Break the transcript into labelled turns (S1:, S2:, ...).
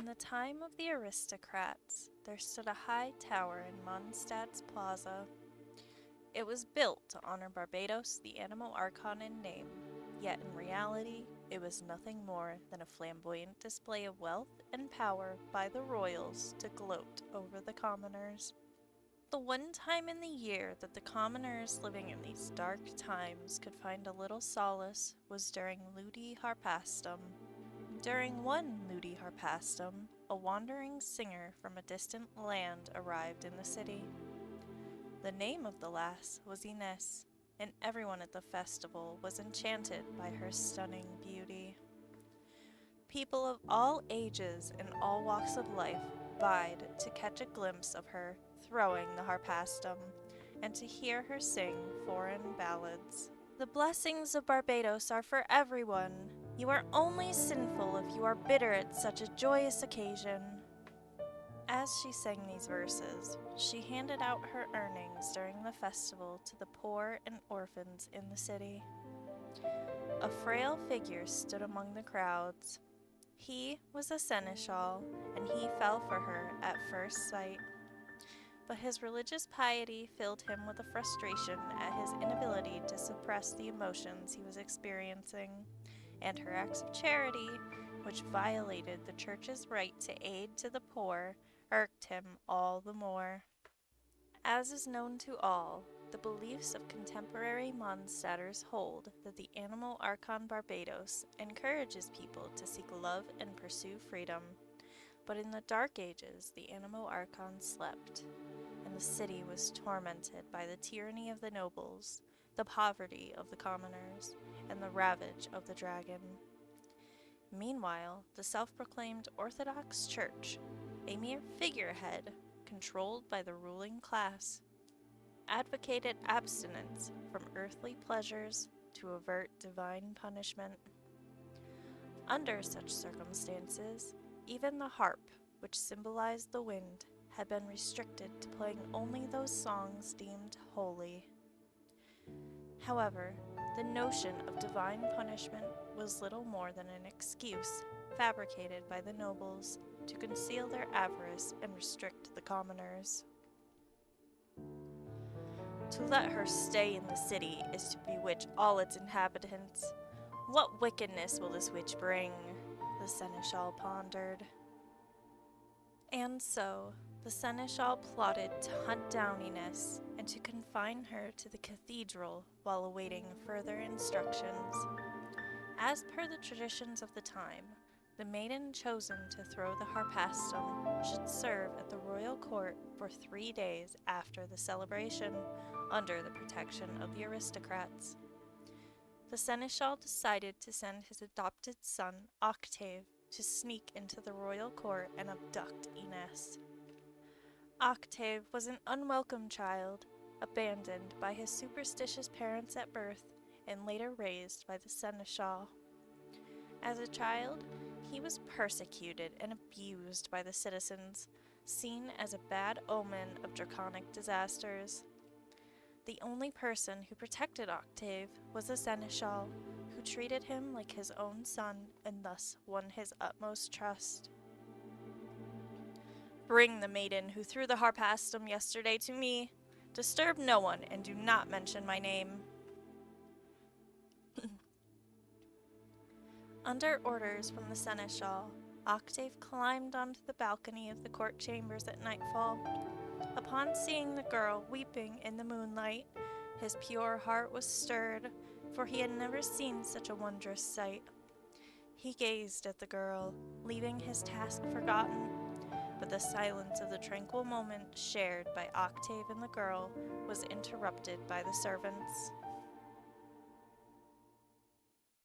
S1: In the time of the aristocrats, there stood a high tower in Mondstadt's plaza. It was built to honor Barbados, the animal archon in name, yet in reality, it was nothing more than a flamboyant display of wealth and power by the royals to gloat over the commoners. The one time in the year that the commoners living in these dark times could find a little solace was during Ludi Harpastum. During one Ludi Harpastum, a wandering singer from a distant land arrived in the city. The name of the lass was Ines, and everyone at the festival was enchanted by her stunning beauty. People of all ages and all walks of life vied to catch a glimpse of her throwing the harpastum and to hear her sing foreign ballads. The blessings of Barbados are for everyone. You are only sinful if you are bitter at such a joyous occasion. As she sang these verses, she handed out her earnings during the festival to the poor and orphans in the city. A frail figure stood among the crowds. He was a seneschal, and he fell for her at first sight. But his religious piety filled him with a frustration at his inability to suppress the emotions he was experiencing, and her acts of charity, which violated the church's right to aid to the poor, irked him all the more. As is known to all, the beliefs of contemporary Mondstatters hold that the animal archon Barbados encourages people to seek love and pursue freedom. But in the Dark Ages, the animal archon slept, and the city was tormented by the tyranny of the nobles, the poverty of the commoners, and the ravage of the dragon. Meanwhile, the self-proclaimed Orthodox Church, a mere figurehead controlled by the ruling class, advocated abstinence from earthly pleasures to avert divine punishment. Under such circumstances, even the harp, which symbolized the wind, had been restricted to playing only those songs deemed holy. However, the notion of divine punishment was little more than an excuse fabricated by the nobles to conceal their avarice and restrict the commoners. To let her stay in the city is to bewitch all its inhabitants. What wickedness will this witch bring? The seneschal pondered. And so, the seneschal plotted to hunt down Ines and to confine her to the cathedral while awaiting further instructions. As per the traditions of the time, the maiden chosen to throw the harpastum should serve at the royal court for 3 days after the celebration, under the protection of the aristocrats. The seneschal decided to send his adopted son, Octave, to sneak into the royal court and abduct Ines. Octave was an unwelcome child, abandoned by his superstitious parents at birth and later raised by the seneschal. As a child, he was persecuted and abused by the citizens, seen as a bad omen of draconic disasters. The only person who protected Octave was the seneschal, who treated him like his own son and thus won his utmost trust. Bring the maiden who threw the harpastum yesterday to me. Disturb no one and do not mention my name. Under orders from the seneschal, Octave climbed onto the balcony of the court chambers at nightfall. Upon seeing the girl weeping in the moonlight, his pure heart was stirred, for he had never seen such a wondrous sight. He gazed at the girl, leaving his task forgotten, but the silence of the tranquil moment shared by Octave and the girl was interrupted by the servants.